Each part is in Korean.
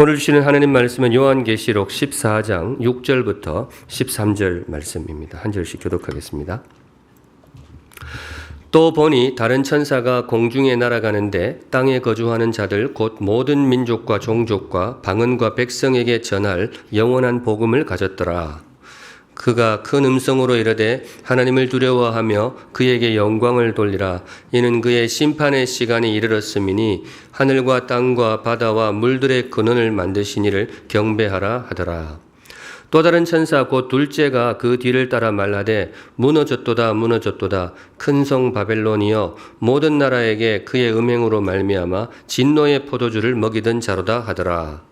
오늘 주시는 하나님 말씀은 요한계시록 14장 6절부터 13절 말씀입니다. 한 절씩 교독하겠습니다. 또 보니 다른 천사가 공중에 날아가는데 땅에 거주하는 자들 곧 모든 민족과 종족과 방언과 백성에게 전할 영원한 복음을 가졌더라. 그가 큰 음성으로 이르되 하나님을 두려워하며 그에게 영광을 돌리라. 이는 그의 심판의 시간이 이르렀음이니 하늘과 땅과 바다와 물들의 근원을 만드신 이를 경배하라 하더라. 또 다른 천사 곧 둘째가 그 뒤를 따라 말하되 무너졌도다 무너졌도다 큰 성 바벨론이여 모든 나라에게 그의 음행으로 말미암아 진노의 포도주를 먹이던 자로다 하더라.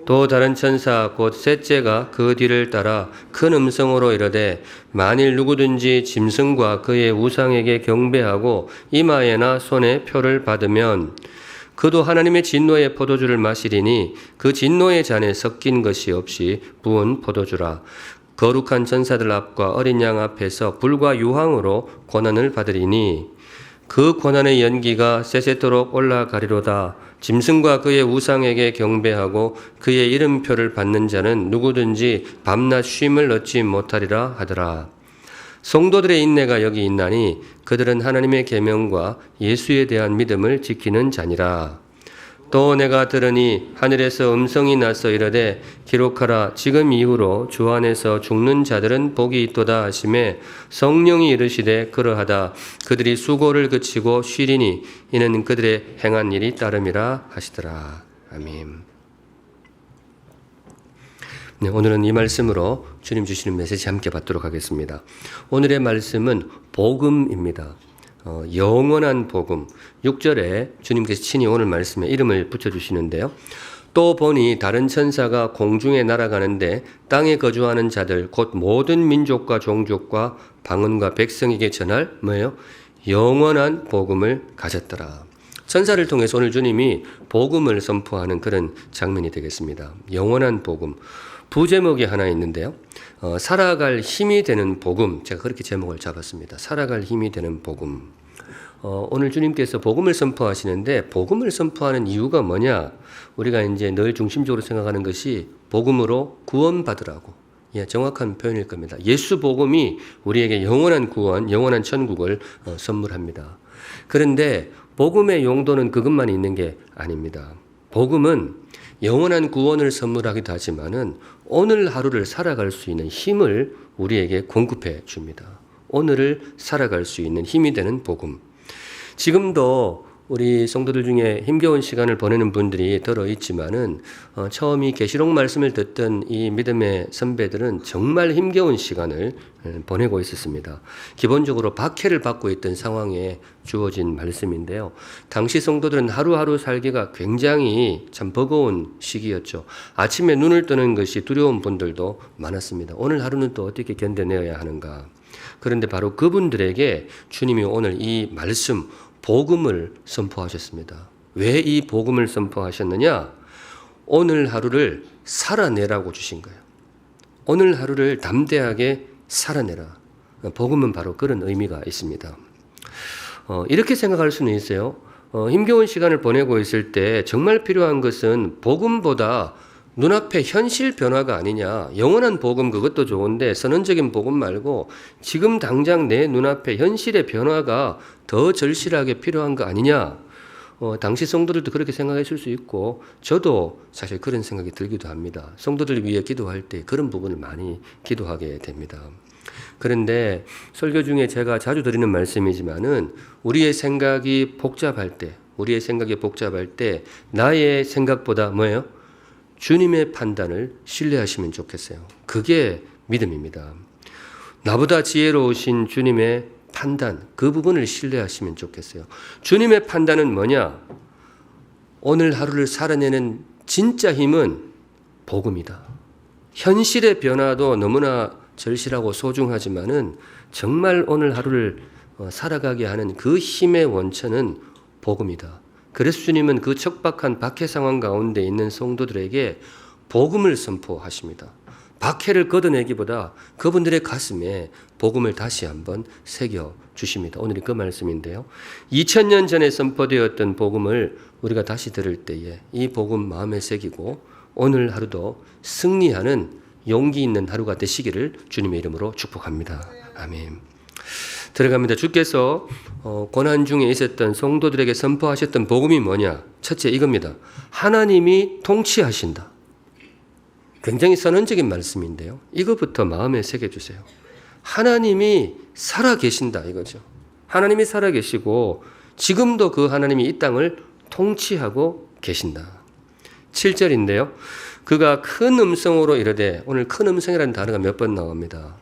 또 다른 천사 곧 셋째가 그 뒤를 따라 큰 음성으로 이르되 만일 누구든지 짐승과 그의 우상에게 경배하고 이마에나 손에 표를 받으면 그도 하나님의 진노의 포도주를 마시리니 그 진노의 잔에 섞인 것이 없이 부은 포도주라. 거룩한 천사들 앞과 어린 양 앞에서 불과 유황으로 고난을 받으리니 그 고난의 연기가 세세토록 올라가리로다. 짐승과 그의 우상에게 경배하고 그의 이름표를 받는 자는 누구든지 밤낮 쉼을 얻지 못하리라 하더라. 성도들의 인내가 여기 있나니 그들은 하나님의 계명과 예수에 대한 믿음을 지키는 자니라. 또 내가 들으니 하늘에서 음성이 나서 이르되 기록하라. 지금 이후로 주 안에서 죽는 자들은 복이 있도다 하시매 성령이 이르시되 그러하다. 그들이 수고를 그치고 쉬리니 이는 그들의 행한 일이 따름이라 하시더라. 아멘. 네, 오늘은 이 말씀으로 주님 주시는 메시지 함께 받도록 하겠습니다. 오늘의 말씀은 복음입니다. 영원한 복음. 6절에 주님께서 친히 오늘 말씀에 이름을 붙여주시는데요. 또 보니 다른 천사가 공중에 날아가는데 땅에 거주하는 자들 곧 모든 민족과 종족과 방언과 백성에게 전할 뭐예요? 영원한 복음을 가졌더라. 천사를 통해서 오늘 주님이 복음을 선포하는 그런 장면이 되겠습니다. 영원한 복음. 부제목이 하나 있는데요. 살아갈 힘이 되는 복음. 제가 그렇게 제목을 잡았습니다. 살아갈 힘이 되는 복음. 오늘 주님께서 복음을 선포하시는데 복음을 선포하는 이유가 뭐냐? 우리가 이제 늘 중심적으로 생각하는 것이 복음으로 구원받으라고. 예, 정확한 표현일 겁니다. 예수 복음이 우리에게 영원한 구원, 영원한 천국을 선물합니다. 그런데 복음의 용도는 그것만 있는 게 아닙니다. 복음은 영원한 구원을 선물하기도 하지만은 오늘 하루를 살아갈 수 있는 힘을 우리에게 공급해 줍니다. 오늘을 살아갈 수 있는 힘이 되는 복음. 지금도 우리 성도들 중에 힘겨운 시간을 보내는 분들이 더러 있지만은 처음이 계시록 말씀을 듣던 이 믿음의 선배들은 정말 힘겨운 시간을 보내고 있었습니다. 기본적으로 박해를 받고 있던 상황에 주어진 말씀인데요. 당시 성도들은 하루하루 살기가 굉장히 참 버거운 시기였죠. 아침에 눈을 뜨는 것이 두려운 분들도 많았습니다. 오늘 하루는 또 어떻게 견뎌내야 하는가. 그런데 바로 그분들에게 주님이 오늘 이 말씀 복음을 선포하셨습니다. 왜 이 복음을 선포하셨느냐? 오늘 하루를 살아내라고 주신 거예요. 오늘 하루를 담대하게 살아내라. 복음은 바로 그런 의미가 있습니다. 이렇게 생각할 수는 있어요. 힘겨운 시간을 보내고 있을 때 정말 필요한 것은 복음보다 눈앞에 현실 변화가 아니냐. 영원한 복음 그것도 좋은데 선언적인 복음 말고 지금 당장 내 눈앞에 현실의 변화가 더 절실하게 필요한 거 아니냐. 당시 성도들도 그렇게 생각했을 수 있고 저도 사실 그런 생각이 들기도 합니다. 성도들을 위해 기도할 때 그런 부분을 많이 기도하게 됩니다. 그런데 설교 중에 제가 자주 드리는 말씀이지만은 우리의 생각이 복잡할 때 나의 생각보다 뭐예요? 주님의 판단을 신뢰하시면 좋겠어요. 그게 믿음입니다. 나보다 지혜로우신 주님의 판단, 그 부분을 신뢰하시면 좋겠어요. 주님의 판단은 뭐냐? 오늘 하루를 살아내는 진짜 힘은 복음이다. 현실의 변화도 너무나 절실하고 소중하지만은 정말 오늘 하루를 살아가게 하는 그 힘의 원천은 복음이다. 그래서 주님은 그 척박한 박해 상황 가운데 있는 성도들에게 복음을 선포하십니다. 박해를 걷어내기보다 그분들의 가슴에 복음을 다시 한번 새겨 주십니다. 오늘이 그 말씀인데요. 2000년 전에 선포되었던 복음을 우리가 다시 들을 때에 이 복음 마음에 새기고 오늘 하루도 승리하는 용기 있는 하루가 되시기를 주님의 이름으로 축복합니다. 아멘. 들어갑니다. 주께서 고난 중에 있었던 성도들에게 선포하셨던 복음이 뭐냐? 첫째 이겁니다. 하나님이 통치하신다. 굉장히 선언적인 말씀인데요. 이것부터 마음에 새겨주세요. 하나님이 살아계신다 이거죠. 하나님이 살아계시고 지금도 그 하나님이 이 땅을 통치하고 계신다. 7절인데요. 그가 큰 음성으로 이르되, 오늘 큰 음성이라는 단어가 몇 번 나옵니다.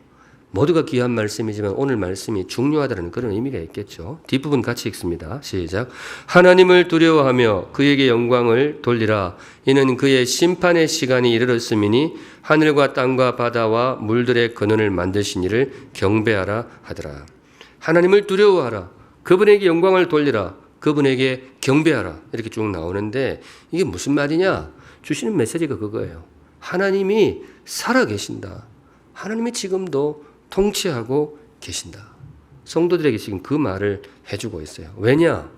모두가 귀한 말씀이지만 오늘 말씀이 중요하다는 그런 의미가 있겠죠. 뒷부분 같이 읽습니다. 시작. 하나님을 두려워하며 그에게 영광을 돌리라. 이는 그의 심판의 시간이 이르렀음이니 하늘과 땅과 바다와 물들의 근원을 만드신 이를 경배하라 하더라. 하나님을 두려워하라. 그분에게 영광을 돌리라. 그분에게 경배하라. 이렇게 쭉 나오는데 이게 무슨 말이냐? 주시는 메시지가 그거예요. 하나님이 살아계신다. 하나님이 지금도 통치하고 계신다. 성도들에게 지금 그 말을 해주고 있어요. 왜냐?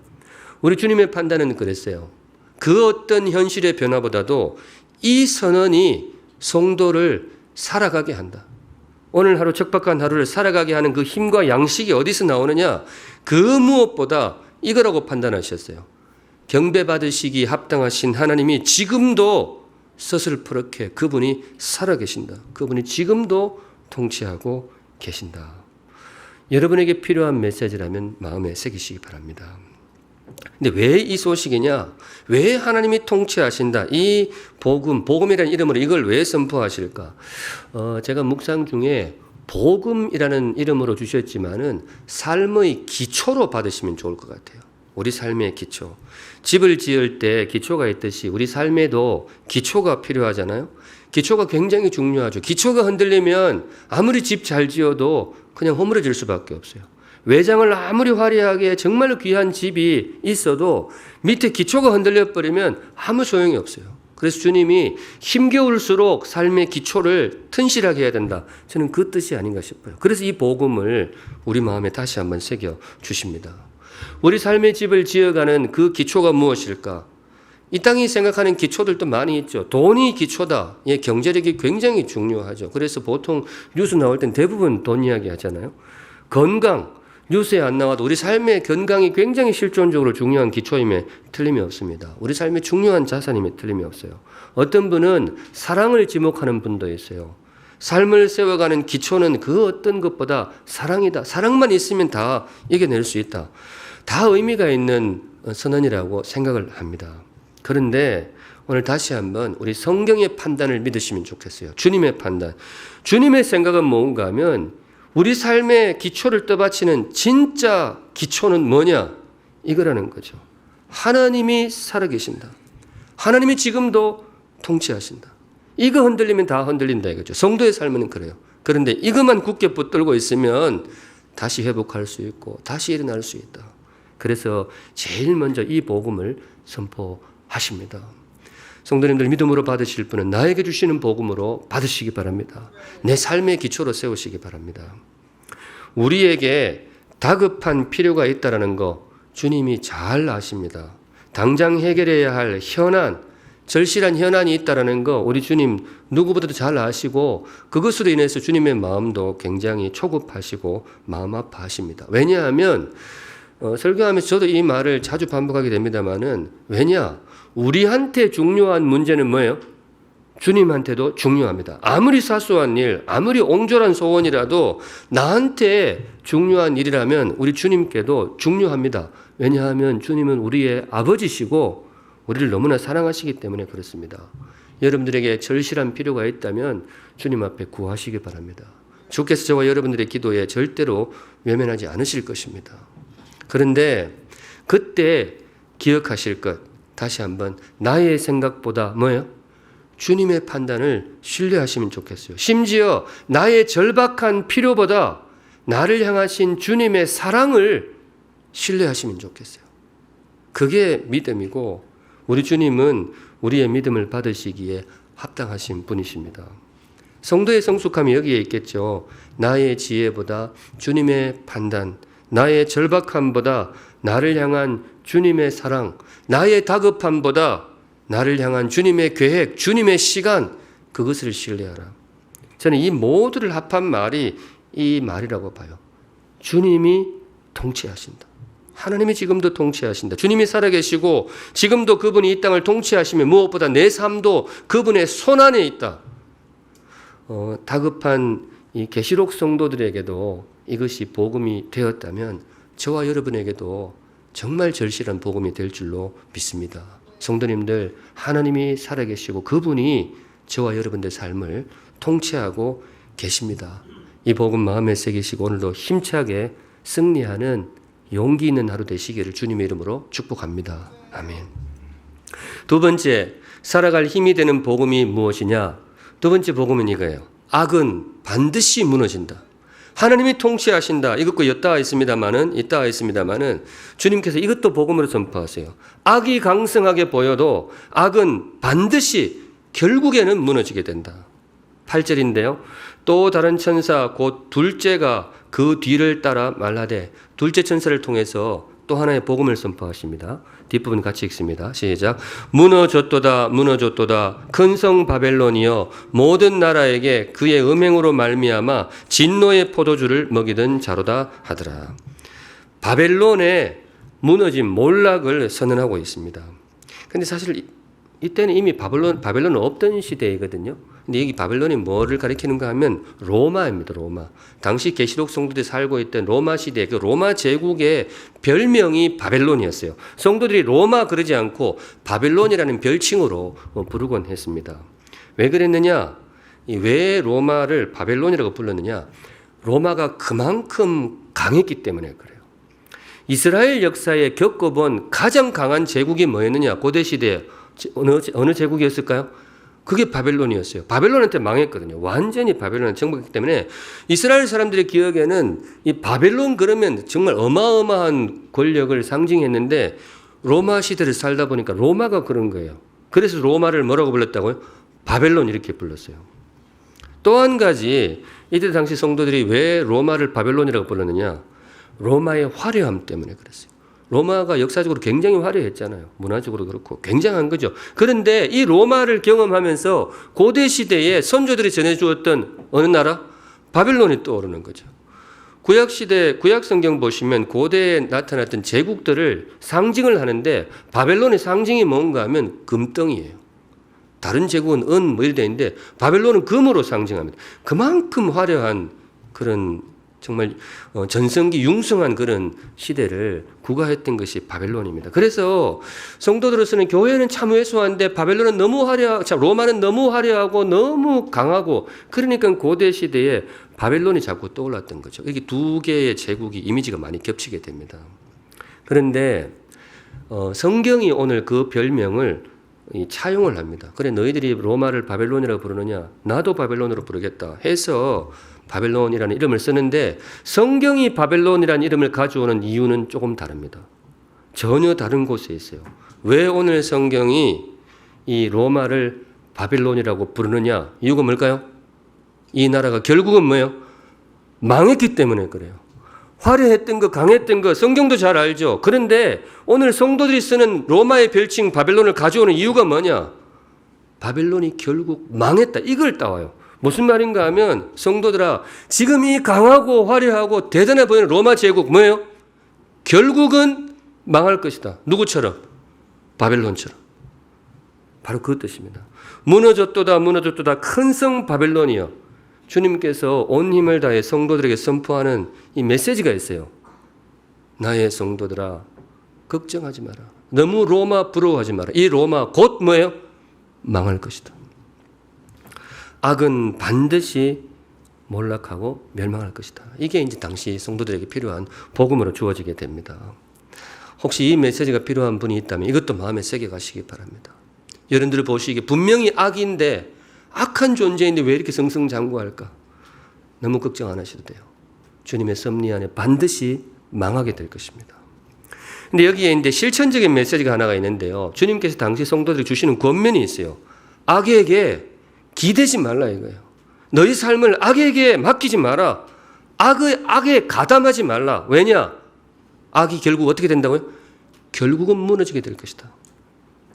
우리 주님의 판단은 그랬어요. 그 어떤 현실의 변화보다도 이 선언이 성도를 살아가게 한다. 오늘 하루 척박한 하루를 살아가게 하는 그 힘과 양식이 어디서 나오느냐? 그 무엇보다 이거라고 판단하셨어요. 경배받으시기 합당하신 하나님이 지금도 서슬퍼렇게 그분이 살아계신다. 그분이 지금도 통치하고 계신다. 여러분에게 필요한 메시지라면 마음에 새기시기 바랍니다. 근데 왜 이 소식이냐? 왜 하나님이 통치하신다? 이 복음이라는 이름으로 이걸 왜 선포하실까? 제가 묵상 중에 복음이라는 이름으로 주셨지만은 삶의 기초로 받으시면 좋을 것 같아요. 우리 삶의 기초. 집을 지을 때 기초가 있듯이 우리 삶에도 기초가 필요하잖아요. 기초가 굉장히 중요하죠. 기초가 흔들리면 아무리 집 잘 지어도 그냥 허물어질 수밖에 없어요. 외장을 아무리 화려하게 정말로 귀한 집이 있어도 밑에 기초가 흔들려 버리면 아무 소용이 없어요. 그래서 주님이 힘겨울수록 삶의 기초를 튼실하게 해야 된다. 저는 그 뜻이 아닌가 싶어요. 그래서 이 복음을 우리 마음에 다시 한번 새겨 주십니다. 우리 삶의 집을 지어가는 그 기초가 무엇일까? 이 땅이 생각하는 기초들도 많이 있죠. 돈이 기초다. 예, 경제력이 굉장히 중요하죠. 그래서 보통 뉴스 나올 땐 대부분 돈 이야기 하잖아요. 건강, 뉴스에 안 나와도 우리 삶의 건강이 굉장히 실존적으로 중요한 기초임에 틀림이 없습니다. 우리 삶의 중요한 자산임에 틀림이 없어요. 어떤 분은 사랑을 지목하는 분도 있어요. 삶을 세워가는 기초는 그 어떤 것보다 사랑이다. 사랑만 있으면 다 이겨낼 수 있다. 다 의미가 있는 선언이라고 생각을 합니다. 그런데 오늘 다시 한번 우리 성경의 판단을 믿으시면 좋겠어요. 주님의 판단. 주님의 생각은 뭔가 하면 우리 삶의 기초를 떠받치는 진짜 기초는 뭐냐? 이거라는 거죠. 하나님이 살아계신다. 하나님이 지금도 통치하신다. 이거 흔들리면 다 흔들린다 이거죠. 성도의 삶은 그래요. 그런데 이것만 굳게 붙들고 있으면 다시 회복할 수 있고 다시 일어날 수 있다. 그래서 제일 먼저 이 복음을 선포하십니다. 성도님들 믿음으로 받으실 분은 나에게 주시는 복음으로 받으시기 바랍니다. 내 삶의 기초로 세우시기 바랍니다. 우리에게 다급한 필요가 있다는 거 주님이 잘 아십니다. 당장 해결해야 할 현안, 절실한 현안이 있다는 거 우리 주님 누구보다도 잘 아시고 그것으로 인해서 주님의 마음도 굉장히 초급하시고 마음 아파하십니다. 왜냐하면 설교하면서 저도 이 말을 자주 반복하게 됩니다만은 왜냐? 우리한테 중요한 문제는 뭐예요? 주님한테도 중요합니다. 아무리 사소한 일, 아무리 옹졸한 소원이라도 나한테 중요한 일이라면 우리 주님께도 중요합니다. 왜냐하면 주님은 우리의 아버지시고 우리를 너무나 사랑하시기 때문에 그렇습니다. 여러분들에게 절실한 필요가 있다면 주님 앞에 구하시기 바랍니다. 주께서 저와 여러분들의 기도에 절대로 외면하지 않으실 것입니다. 그런데 그때 기억하실 것, 다시 한번 나의 생각보다 뭐예요? 주님의 판단을 신뢰하시면 좋겠어요. 심지어 나의 절박한 필요보다 나를 향하신 주님의 사랑을 신뢰하시면 좋겠어요. 그게 믿음이고 우리 주님은 우리의 믿음을 받으시기에 합당하신 분이십니다. 성도의 성숙함이 여기에 있겠죠. 나의 지혜보다 주님의 판단, 나의 절박함보다 나를 향한 주님의 사랑, 나의 다급함보다 나를 향한 주님의 계획, 주님의 시간, 그것을 신뢰하라. 저는 이 모두를 합한 말이 이 말이라고 봐요. 주님이 통치하신다. 하나님이 지금도 통치하신다. 주님이 살아계시고 지금도 그분이 이 땅을 통치하시며 무엇보다 내 삶도 그분의 손안에 있다. 다급한 이 계시록 성도들에게도 이것이 복음이 되었다면 저와 여러분에게도 정말 절실한 복음이 될 줄로 믿습니다. 성도님들, 하나님이 살아계시고 그분이 저와 여러분들의 삶을 통치하고 계십니다. 이 복음 마음에 새기시고 오늘도 힘차게 승리하는 용기 있는 하루 되시기를 주님의 이름으로 축복합니다. 아멘. 두 번째, 살아갈 힘이 되는 복음이 무엇이냐? 두 번째 복음은 이거예요. 악은 반드시 무너진다. 하나님이 통치하신다. 이것과 이따가 있습니다마는 주님께서 이것도 복음으로 선포하세요. 악이 강성하게 보여도 악은 반드시 결국에는 무너지게 된다. 8절인데요. 또 다른 천사 곧 둘째가 그 뒤를 따라 말하되, 둘째 천사를 통해서 또 하나의 복음을 선포하십니다. 뒷부분 같이 읽습니다. 시작. 무너졌도다 무너졌도다 큰 성 바벨론이여 모든 나라에게 그의 음행으로 말미암아 진노의 포도주를 먹이던 자로다 하더라. 바벨론의 무너진 몰락을 선언하고 있습니다. 그런데 사실 이때는 이미 바벨론은 없던 시대이거든요. 근데 여기 바벨론이 뭐를 가리키는가 하면 로마입니다. 로마. 당시 계시록 성도들이 살고 있던 로마 시대, 그 로마 제국의 별명이 바벨론이었어요. 성도들이 로마 그러지 않고 바벨론이라는 별칭으로 부르곤 했습니다. 왜 그랬느냐? 왜 로마를 바벨론이라고 불렀느냐? 로마가 그만큼 강했기 때문에 그래요. 이스라엘 역사에 겪어본 가장 강한 제국이 뭐였느냐? 고대 시대에 어느 제국이었을까요? 그게 바벨론이었어요. 바벨론한테 망했거든요. 완전히 바벨론한테 정복했기 때문에 이스라엘 사람들의 기억에는 이 바벨론 그러면 정말 어마어마한 권력을 상징했는데 로마 시대를 살다 보니까 로마가 그런 거예요. 그래서 로마를 뭐라고 불렀다고요? 바벨론 이렇게 불렀어요. 또 한 가지 이때 당시 성도들이 왜 로마를 바벨론이라고 불렀느냐? 로마의 화려함 때문에 그랬어요. 로마가 역사적으로 굉장히 화려했잖아요. 문화적으로 그렇고 굉장한 거죠. 그런데 이 로마를 경험하면서 고대 시대에 선조들이 전해주었던 어느 나라? 바벨론이 떠오르는 거죠. 구약시대, 구약성경 보시면 고대에 나타났던 제국들을 상징을 하는데 바벨론의 상징이 뭔가 하면 금덩이에요. 다른 제국은 은 뭐 이렇게 되어 있는데 바벨론은 금으로 상징합니다. 그만큼 화려한 그런 정말 전성기 융성한 그런 시대를 구가했던 것이 바벨론입니다. 그래서 성도들로서는 교회는 참 왜소한데 바벨론은 너무 로마는 너무 화려하고 너무 강하고 그러니까 고대 시대에 바벨론이 자꾸 떠올랐던 거죠. 이게 두 개의 제국이 이미지가 많이 겹치게 됩니다. 그런데 성경이 오늘 그 별명을 차용을 합니다. 그래 너희들이 로마를 바벨론이라고 부르느냐? 나도 바벨론으로 부르겠다 해서 바벨론이라는 이름을 쓰는데 성경이 바벨론이라는 이름을 가져오는 이유는 조금 다릅니다. 전혀 다른 곳에 있어요. 왜 오늘 성경이 이 로마를 바벨론이라고 부르느냐? 이유가 뭘까요? 이 나라가 결국은 뭐예요? 망했기 때문에 그래요. 화려했던 거, 강했던 거 성경도 잘 알죠. 그런데 오늘 성도들이 쓰는 로마의 별칭 바벨론을 가져오는 이유가 뭐냐? 바벨론이 결국 망했다. 이걸 따와요. 무슨 말인가 하면 성도들아 지금 이 강하고 화려하고 대단해 보이는 로마 제국 뭐예요? 결국은 망할 것이다. 누구처럼? 바벨론처럼. 바로 그 뜻입니다. 무너졌도다 무너졌도다 큰 성 바벨론이여. 주님께서 온 힘을 다해 성도들에게 선포하는 이 메시지가 있어요. 나의 성도들아 걱정하지 마라. 너무 로마 부러워하지 마라. 이 로마 곧 뭐예요? 망할 것이다. 악은 반드시 몰락하고 멸망할 것이다. 이게 이제 당시 성도들에게 필요한 복음으로 주어지게 됩니다. 혹시 이 메시지가 필요한 분이 있다면 이것도 마음에 새겨가시기 바랍니다. 여러분들 보시기에 분명히 악인데 악한 존재인데 왜 이렇게 승승장구할까? 너무 걱정 안 하셔도 돼요. 주님의 섭리 안에 반드시 망하게 될 것입니다. 근데 여기에 이제 실천적인 메시지가 하나가 있는데요. 주님께서 당시 성도들이 주시는 권면이 있어요. 악에게 기대지 말라 이거예요. 너희 삶을 악에게 맡기지 마라. 악에 가담하지 말라. 왜냐? 악이 결국 어떻게 된다고요? 결국은 무너지게 될 것이다.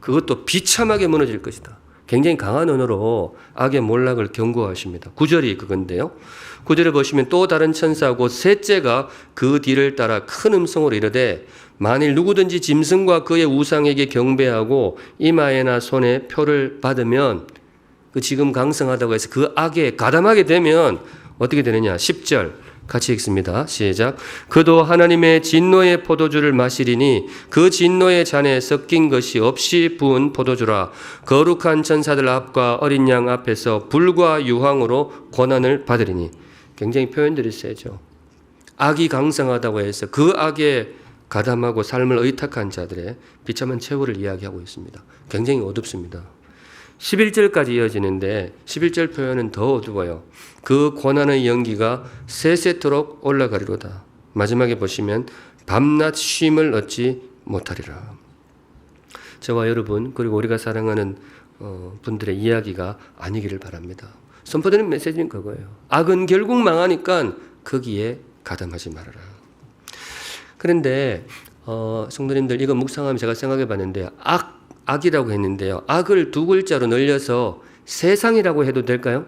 그것도 비참하게 무너질 것이다. 굉장히 강한 언어로 악의 몰락을 경고하십니다. 9절이 그건데요. 9절에 보시면 또 다른 천사 곧 셋째가 그 뒤를 따라 큰 음성으로 이르되 만일 누구든지 짐승과 그의 우상에게 경배하고 이마에나 손에 표를 받으면 그 지금 강성하다고 해서 그 악에 가담하게 되면 어떻게 되느냐. 10절 같이 읽습니다. 시작. 그도 하나님의 진노의 포도주를 마시리니 그 진노의 잔에 섞인 것이 없이 부은 포도주라. 거룩한 천사들 앞과 어린 양 앞에서 불과 유황으로 고난을 받으리니. 굉장히 표현들이 세죠. 악이 강성하다고 해서 그 악에 가담하고 삶을 의탁한 자들의 비참한 최후를 이야기하고 있습니다. 굉장히 어둡습니다. 11절까지 이어지는데 11절 표현은 더 어두워요. 그 고난의 연기가 세세토록 올라가리로다. 마지막에 보시면 밤낮 쉼을 얻지 못하리라. 저와 여러분 그리고 우리가 사랑하는 분들의 이야기가 아니기를 바랍니다. 선포되는 메시지는 그거예요. 악은 결국 망하니까 거기에 가담하지 말아라. 그런데 성도님들 이거 묵상하면 제가 생각해 봤는데 악이라고 했는데요. 악을 두 글자로 늘려서 세상이라고 해도 될까요?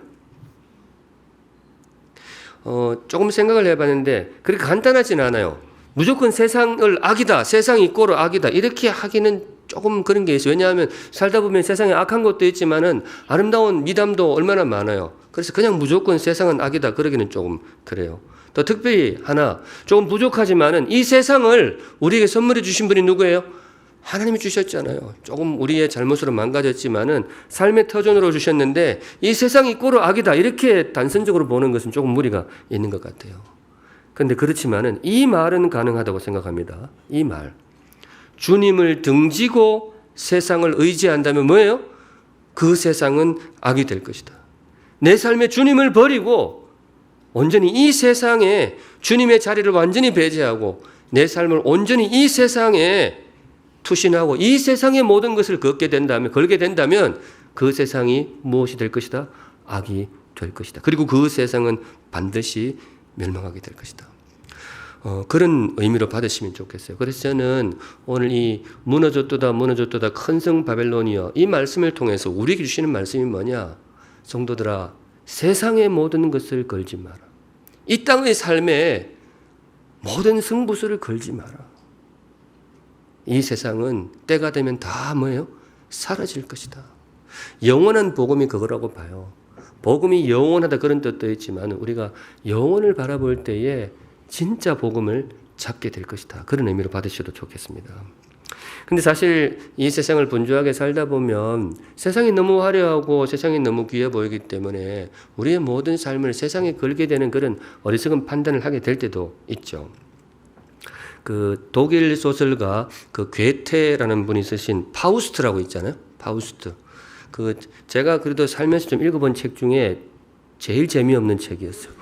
조금 생각을 해봤는데 그렇게 간단하진 않아요. 무조건 세상을 악이다, 세상이 이꼬르 악이다 이렇게 하기는 조금 그런 게 있어요. 왜냐하면 살다 보면 세상에 악한 것도 있지만은 아름다운 미담도 얼마나 많아요. 그래서 그냥 무조건 세상은 악이다 그러기는 조금 그래요. 또 특별히 하나 조금 부족하지만은 이 세상을 우리에게 선물해 주신 분이 누구예요? 하나님이 주셨잖아요. 조금 우리의 잘못으로 망가졌지만은 삶의 터전으로 주셨는데 이 세상이 이꼬르 악이다 이렇게 단선적으로 보는 것은 조금 무리가 있는 것 같아요. 그런데 그렇지만은 이 말은 가능하다고 생각합니다. 이 말. 주님을 등지고 세상을 의지한다면 뭐예요? 그 세상은 악이 될 것이다. 내 삶에 주님을 버리고 온전히 이 세상에 주님의 자리를 완전히 배제하고 내 삶을 온전히 이 세상에 투신하고 이 세상의 모든 것을 걸게 된다면 그 세상이 무엇이 될 것이다? 악이 될 것이다. 그리고 그 세상은 반드시 멸망하게 될 것이다. 그런 의미로 받으시면 좋겠어요. 그래서 저는 오늘 이 무너졌도다 큰 성 바벨론이여 이 말씀을 통해서 우리에게 주시는 말씀이 뭐냐? 성도들아 세상의 모든 것을 걸지 마라. 이 땅의 삶에 모든 승부수를 걸지 마라. 이 세상은 때가 되면 다 뭐예요? 사라질 것이다. 영원한 복음이 그거라고 봐요. 복음이 영원하다 그런 뜻도 있지만 우리가 영원을 바라볼 때에 진짜 복음을 잡게 될 것이다. 그런 의미로 받으셔도 좋겠습니다. 근데 사실 이 세상을 분주하게 살다 보면 세상이 너무 화려하고 세상이 너무 귀해 보이기 때문에 우리의 모든 삶을 세상에 걸게 되는 그런 어리석은 판단을 하게 될 때도 있죠. 그 독일 소설가 그 괴테라는 분이 쓰신 파우스트라고 있잖아요. 파우스트. 그 제가 그래도 살면서 좀 읽어본 책 중에 제일 재미없는 책이었어요.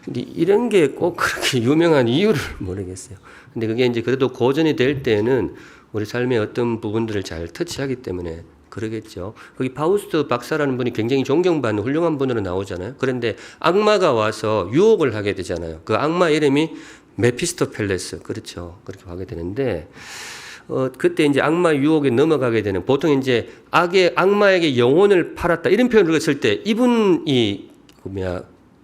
근데 이런 게 꼭 그렇게 유명한 이유를 모르겠어요. 근데 그게 이제 그래도 고전이 될 때는 우리 삶의 어떤 부분들을 잘 터치하기 때문에 그러겠죠. 거기 파우스트 박사라는 분이 굉장히 존경받는 훌륭한 분으로 나오잖아요. 그런데 악마가 와서 유혹을 하게 되잖아요. 그 악마 이름이 메피스토펠레스. 그렇죠. 그렇게 하게 되는데, 그때 이제 악마 유혹에 넘어가게 되는, 보통 이제 악마에게 영혼을 팔았다. 이런 표현을 쓸 때 이분이,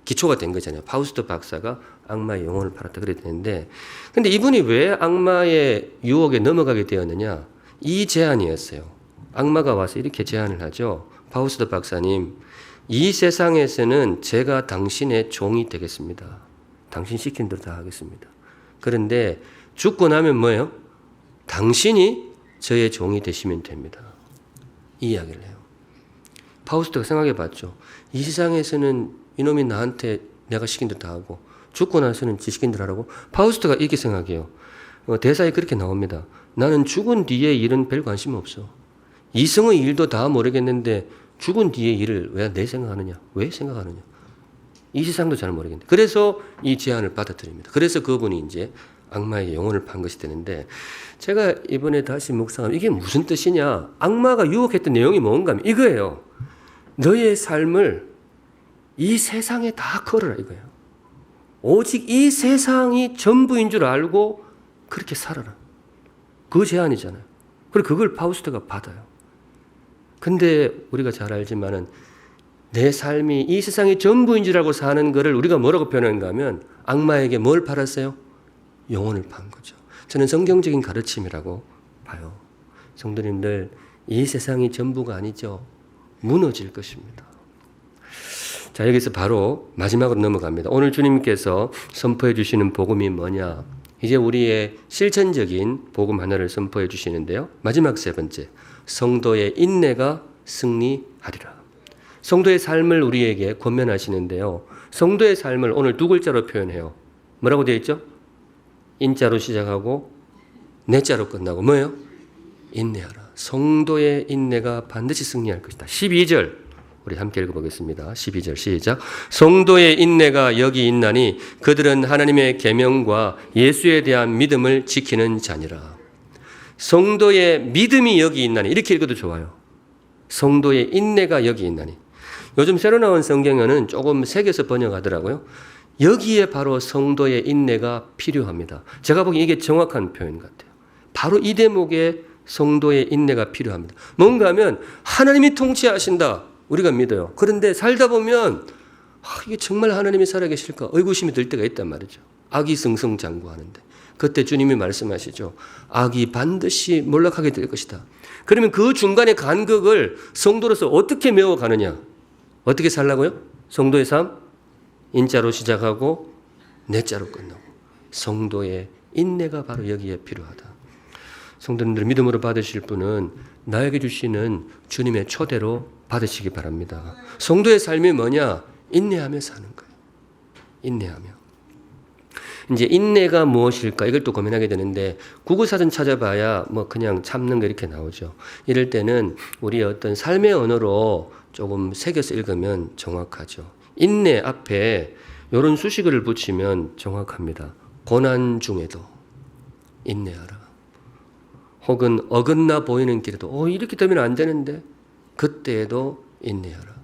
기초가 된 거잖아요. 파우스트 박사가 악마의 영혼을 팔았다. 그래야 되는데, 근데 이분이 왜 악마의 유혹에 넘어가게 되었느냐? 이 제안이었어요. 악마가 와서 이렇게 제안을 하죠. 파우스트 박사님, 이 세상에서는 제가 당신의 종이 되겠습니다. 당신 시킨 대로 다 하겠습니다. 그런데 죽고 나면 뭐예요? 당신이 저의 종이 되시면 됩니다. 이 이야기를 해요. 파우스트가 생각해 봤죠. 이 세상에서는 이놈이 나한테 내가 시킨 대로 다 하고 죽고 나서는 지 시킨 대로 하라고. 파우스트가 이렇게 생각해요. 대사에 그렇게 나옵니다. 나는 죽은 뒤의 일은 별 관심 없어. 이승의 일도 다 모르겠는데 죽은 뒤의 일을 왜 내 생각하느냐? 왜 생각하느냐? 이 세상도 잘 모르겠는데. 그래서 이 제안을 받아들입니다. 그래서 그분이 이제 악마의 영혼을 판 것이 되는데, 제가 이번에 다시 묵상하면 이게 무슨 뜻이냐? 악마가 유혹했던 내용이 뭔가 하면 이거예요. 너의 삶을 이 세상에 다 걸어라 이거예요. 오직 이 세상이 전부인 줄 알고 그렇게 살아라. 그 제안이잖아요. 그리고 그걸 파우스트가 받아요. 근데 우리가 잘 알지만은 내 삶이 이 세상이 전부인 줄 알고 사는 거를 우리가 뭐라고 표현하는가 하면 악마에게 뭘 팔았어요? 영혼을 판 거죠. 저는 성경적인 가르침이라고 봐요. 성도님들, 이 세상이 전부가 아니죠. 무너질 것입니다. 자, 여기서 바로 마지막으로 넘어갑니다. 오늘 주님께서 선포해 주시는 복음이 뭐냐? 이제 우리의 실천적인 복음 하나를 선포해 주시는데요. 마지막 세 번째, 성도의 인내가 승리하리라. 성도의 삶을 우리에게 권면하시는데요. 성도의 삶을 오늘 두 글자로 표현해요. 뭐라고 되어 있죠? 인자로 시작하고 내자로 끝나고 뭐예요? 인내하라. 성도의 인내가 반드시 승리할 것이다. 12절 우리 함께 읽어보겠습니다. 12절 시작. 성도의 인내가 여기 있나니 그들은 하나님의 계명과 예수에 대한 믿음을 지키는 자니라. 성도의 믿음이 여기 있나니 이렇게 읽어도 좋아요. 성도의 인내가 여기 있나니. 요즘 새로 나온 성경에는 조금 색에서 번역하더라고요. 여기에 바로 성도의 인내가 필요합니다. 제가 보기엔 이게 정확한 표현 같아요. 바로 이 대목에 성도의 인내가 필요합니다. 뭔가 하면 하나님이 통치하신다. 우리가 믿어요. 그런데 살다 보면 이게 정말 하나님이 살아계실까? 의구심이 들 때가 있단 말이죠. 악이 승승장구하는데. 그때 주님이 말씀하시죠. 악이 반드시 몰락하게 될 것이다. 그러면 그 중간의 간극을 성도로서 어떻게 메워가느냐? 어떻게 살라고요? 성도의 삶? 인자로 시작하고 내자로 끝나고. 성도의 인내가 바로 여기에 필요하다. 성도님들 믿음으로 받으실 분은 나에게 주시는 주님의 초대로 받으시기 바랍니다. 성도의 삶이 뭐냐? 인내하며 사는 거예요. 인내하며. 이제 인내가 무엇일까? 이걸 또 고민하게 되는데 국어사전 찾아봐야 뭐 그냥 참는 거 이렇게 나오죠. 이럴 때는 우리 어떤 삶의 언어로 조금 새겨서 읽으면 정확하죠. 인내 앞에 이런 수식어를 붙이면 정확합니다. 고난 중에도 인내하라. 혹은 어긋나 보이는 길에도 이렇게 되면 안 되는데 그때에도 인내하라.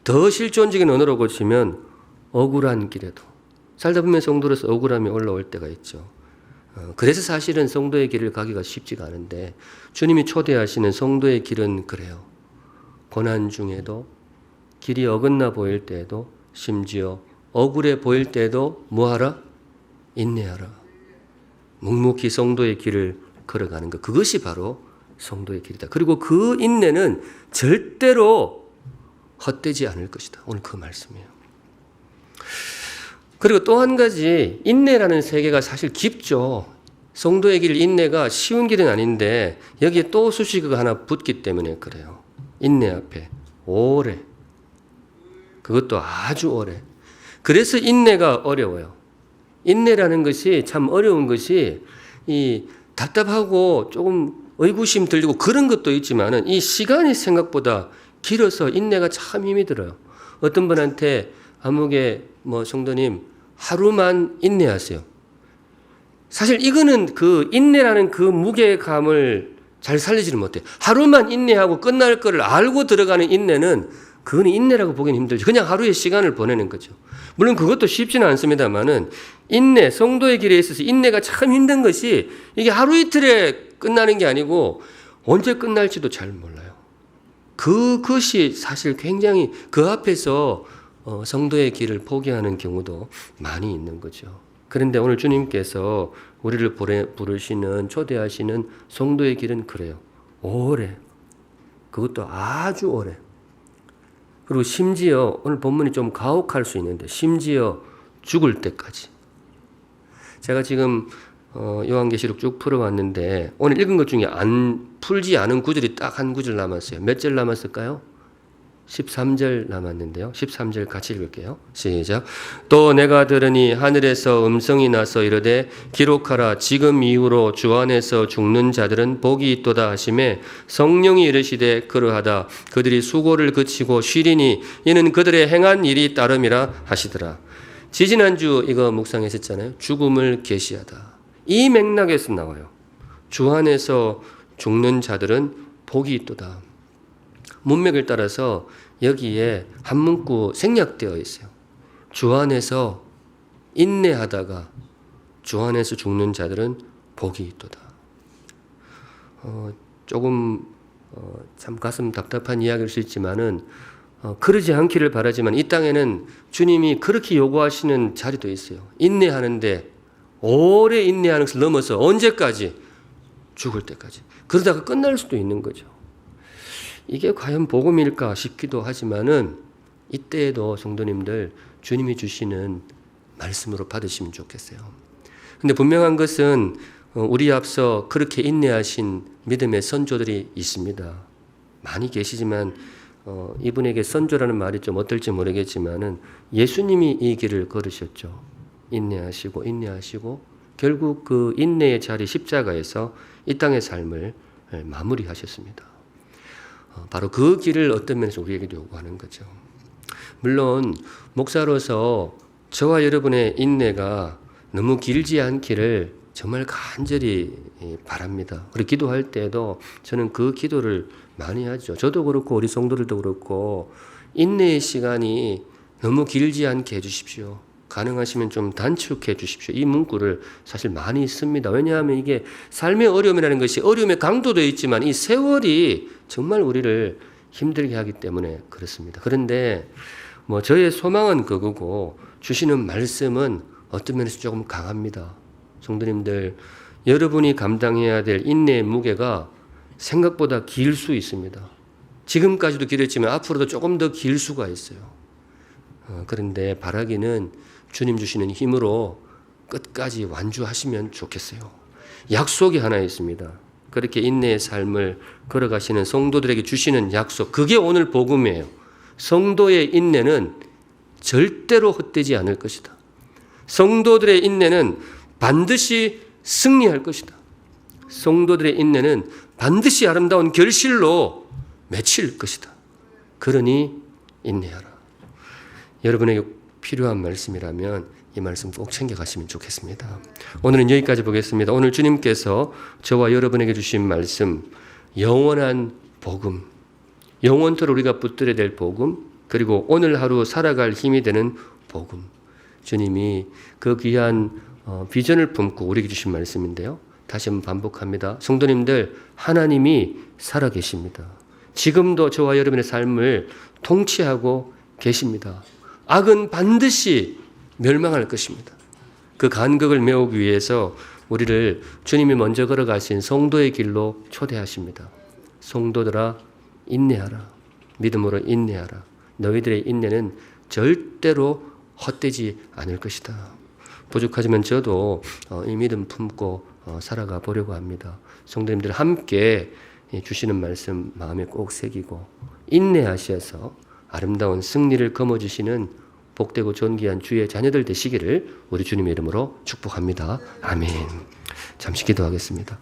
더 실존적인 언어로 고치면 억울한 길에도. 살다 보면 성도로서 억울함이 올라올 때가 있죠. 그래서 사실은 성도의 길을 가기가 쉽지가 않은데 주님이 초대하시는 성도의 길은 그래요. 고난 중에도 길이 어긋나 보일 때에도 심지어 억울해 보일 때에도 뭐하라? 인내하라. 묵묵히 성도의 길을 걸어가는 것. 그것이 바로 성도의 길이다. 그리고 그 인내는 절대로 헛되지 않을 것이다. 오늘 그 말씀이에요. 그리고 또 한 가지 인내라는 세계가 사실 깊죠. 성도의 길 인내가 쉬운 길은 아닌데 여기에 또 수식어가 하나 붙기 때문에 그래요. 인내 앞에 오래. 그것도 아주 오래. 그래서 인내가 어려워요. 인내라는 것이 참 어려운 것이 이 답답하고 조금 의구심 들리고 그런 것도 있지만은 이 시간이 생각보다 길어서 인내가 참 힘이 들어요. 어떤 분한테 아무개 성도님 하루만 인내하세요. 사실 이거는 그 인내라는 그 무게감을 잘 살리지를 못해요. 하루만 인내하고 끝날 거를 알고 들어가는 인내는 그건 인내라고 보기는 힘들죠. 그냥 하루의 시간을 보내는 거죠. 물론 그것도 쉽지는 않습니다만은 인내, 성도의 길에 있어서 인내가 참 힘든 것이 이게 하루 이틀에 끝나는 게 아니고 언제 끝날지도 잘 몰라요. 그것이 사실 굉장히 그 앞에서 성도의 길을 포기하는 경우도 많이 있는 거죠. 그런데 오늘 주님께서 우리를 부르시는 초대하시는 성도의 길은 그래요. 오래. 그것도 아주 오래. 그리고 심지어 오늘 본문이 좀 가혹할 수 있는데 심지어 죽을 때까지. 제가 지금 요한계시록 쭉 풀어왔는데 오늘 읽은 것 중에 풀지 않은 구절이 딱 한 구절 남았어요. 몇 절 남았을까요? 13절 남았는데요. 13절 같이 읽을게요. 시작. 또 내가 들으니 하늘에서 음성이 나서 이르되 기록하라. 지금 이후로 주 안에서 죽는 자들은 복이 있도다 하시매 성령이 이르시되 그러하다. 그들이 수고를 그치고 쉬리니 이는 그들의 행한 일이 따름이라 하시더라. 지지난주 이거 묵상했었잖아요. 죽음을 계시하다. 이 맥락에서 나와요. 주 안에서 죽는 자들은 복이 있도다. 문맥을 따라서 여기에 한 문구 생략되어 있어요. 주 안에서 인내하다가 주 안에서 죽는 자들은 복이 있도다. 조금 참 가슴 답답한 이야기일 수 있지만은 그러지 않기를 바라지만 이 땅에는 주님이 그렇게 요구하시는 자리도 있어요. 인내하는데 오래 인내하는 것을 넘어서 언제까지? 죽을 때까지. 그러다가 끝날 수도 있는 거죠. 이게 과연 복음일까 싶기도 하지만은 이때에도 성도님들 주님이 주시는 말씀으로 받으시면 좋겠어요. 근데 분명한 것은 우리 앞서 그렇게 인내하신 믿음의 선조들이 있습니다. 많이 계시지만 이분에게 선조라는 말이 좀 어떨지 모르겠지만은 예수님이 이 길을 걸으셨죠. 인내하시고 결국 그 인내의 자리 십자가에서 이 땅의 삶을 마무리하셨습니다. 바로 그 길을 어떤 면에서 우리에게 요구하는 거죠. 물론 목사로서 저와 여러분의 인내가 너무 길지 않기를 정말 간절히 바랍니다. 그리고 기도할 때도 저는 그 기도를 많이 하죠. 저도 그렇고 우리 성도들도 그렇고 인내의 시간이 너무 길지 않게 해주십시오. 가능하시면 좀 단축해 주십시오. 이 문구를 사실 많이 씁니다. 왜냐하면 이게 삶의 어려움이라는 것이 어려움의 강도도 있지만 이 세월이 정말 우리를 힘들게 하기 때문에 그렇습니다. 그런데 저의 소망은 그거고 주시는 말씀은 어떤 면에서 조금 강합니다. 성도님들, 여러분이 감당해야 될 인내의 무게가 생각보다 길 수 있습니다. 지금까지도 길었지만 앞으로도 조금 더 길 수가 있어요. 그런데 바라기는 주님 주시는 힘으로 끝까지 완주하시면 좋겠어요. 약속이 하나 있습니다. 그렇게 인내의 삶을 걸어가시는 성도들에게 주시는 약속, 그게 오늘 복음이에요. 성도의 인내는 절대로 헛되지 않을 것이다. 성도들의 인내는 반드시 승리할 것이다. 성도들의 인내는 반드시 아름다운 결실로 맺힐 것이다. 그러니 인내하라. 여러분에게 필요한 말씀이라면 이 말씀 꼭 챙겨가시면 좋겠습니다. 오늘은 여기까지 보겠습니다. 오늘 주님께서 저와 여러분에게 주신 말씀, 영원한 복음, 영원토록 우리가 붙들어야 될 복음, 그리고 오늘 하루 살아갈 힘이 되는 복음. 주님이 그 귀한 비전을 품고 우리에게 주신 말씀인데요. 다시 한번 반복합니다. 성도님들, 하나님이 살아계십니다. 지금도 저와 여러분의 삶을 통치하고 계십니다. 악은 반드시 멸망할 것입니다. 그 간극을 메우기 위해서 우리를 주님이 먼저 걸어가신 성도의 길로 초대하십니다. 성도들아, 인내하라. 믿음으로 인내하라. 너희들의 인내는 절대로 헛되지 않을 것이다. 부족하지만 저도 이 믿음 품고 살아가 보려고 합니다. 성도님들 함께 주시는 말씀 마음에 꼭 새기고 인내하셔서 아름다운 승리를 거머쥐시는 복되고 존귀한 주의 자녀들 되시기를 우리 주님의 이름으로 축복합니다. 아멘. 잠시 기도하겠습니다.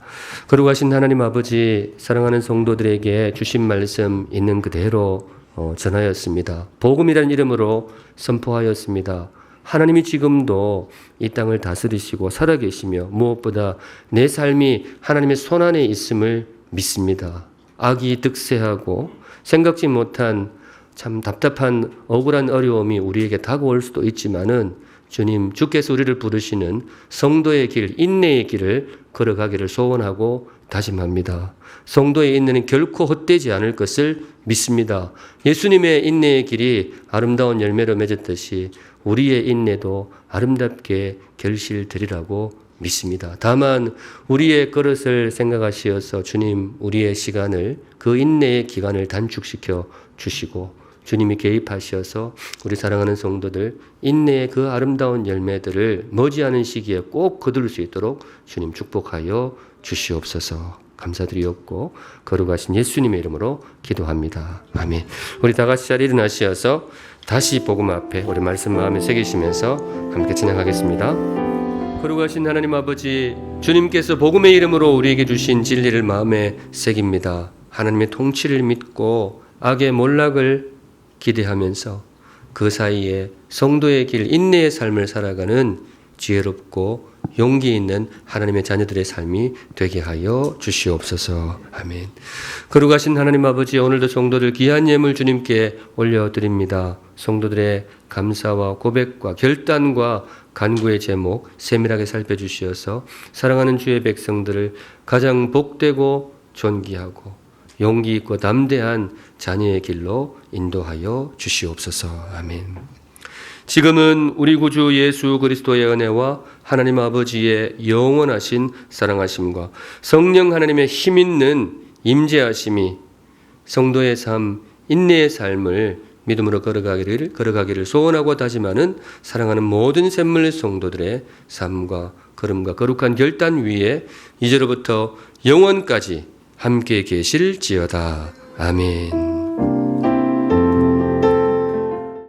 거룩하신 하나님 아버지, 사랑하는 성도들에게 주신 말씀 있는 그대로 전하였습니다. 복음이라는 이름으로 선포하였습니다. 하나님이 지금도 이 땅을 다스리시고 살아계시며 무엇보다 내 삶이 하나님의 손안에 있음을 믿습니다. 악이 득세하고 생각지 못한 참 답답한 억울한 어려움이 우리에게 다가올 수도 있지만은 주님, 주께서 우리를 부르시는 성도의 길, 인내의 길을 걸어가기를 소원하고 다짐합니다. 성도의 인내는 결코 헛되지 않을 것을 믿습니다. 예수님의 인내의 길이 아름다운 열매로 맺었듯이 우리의 인내도 아름답게 결실되리라고 믿습니다. 다만 우리의 그릇을 생각하시어서 주님, 우리의 시간을, 그 인내의 기간을 단축시켜 주시고 주님이 개입하셔서 우리 사랑하는 성도들 인내의 그 아름다운 열매들을 머지않은 시기에 꼭 거둘 수 있도록 주님 축복하여 주시옵소서. 감사드리옵고 거룩하신 예수님의 이름으로 기도합니다. 아멘. 우리 다 같이 자리에 일어나시어서 다시 복음 앞에 우리 말씀 마음에 새기시면서 함께 진행하겠습니다. 거룩하신 하나님 아버지, 주님께서 복음의 이름으로 우리에게 주신 진리를 마음에 새깁니다. 하나님의 통치를 믿고 악의 몰락을 기대하면서 그 사이에 성도의 길, 인내의 삶을 살아가는 지혜롭고 용기 있는 하나님의 자녀들의 삶이 되게 하여 주시옵소서. 아멘. 거룩하신 하나님 아버지, 오늘도 성도들 귀한 예물 주님께 올려드립니다. 성도들의 감사와 고백과 결단과 간구의 제목 세밀하게 살펴주시어서 사랑하는 주의 백성들을 가장 복되고 존귀하고 용기 있고 담대한 자녀의 길로 인도하여 주시옵소서. 아멘. 지금은 우리 구주 예수 그리스도의 은혜와 하나님 아버지의 영원하신 사랑하심과 성령 하나님의 힘 있는 임재하심이 성도의 삶, 인내의 삶을 믿음으로 걸어가기를 소원하고 다짐하는 사랑하는 모든 샘물 성도들의 삶과 걸음과 거룩한 결단 위에 이제로부터 영원까지 함께 계실지어다. 아멘.